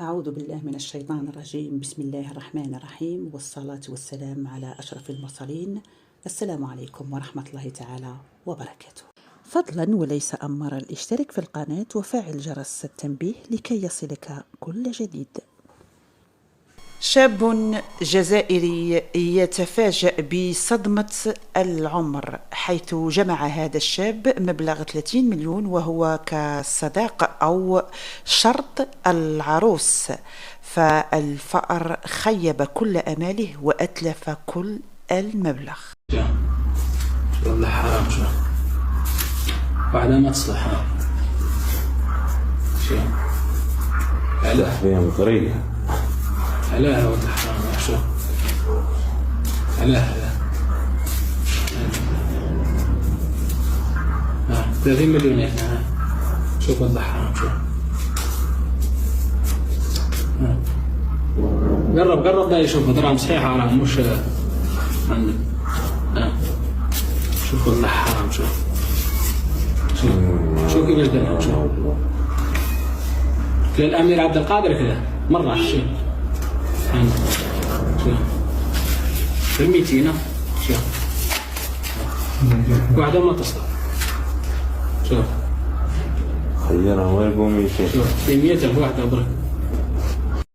أعوذ بالله من الشيطان الرجيم. بسم الله الرحمن الرحيم، والصلاة والسلام على أشرف المرسلين. السلام عليكم ورحمة الله تعالى وبركاته. فضلا وليس أمرا، اشترك في القناة وفعل جرس التنبيه لكي يصلك كل جديد. شاب جزائري يتفاجأ بصدمة العمر، حيث جمع هذا الشاب مبلغ 30 مليون وهو كصداق أو شرط العروس، فالفأر خيب كل أماله وأتلف كل المبلغ. والله حرام، شو واحدة ما تصلح. شو علاه فيها مطرية، علاه والله حرام. شو علاه 30 مليون يعني. شوف والله حرام. شو قرب ده يشوف دراهم صحيحة حرام، مش عندك. شوف والله حرام. شو كيفاش درهم. شو للأمير عبد القادر كذا مرة. شو في 200. شو واحدة ما تصلح. شوف خيرها ويبقوا 200. شوف في 100 واحدة برك.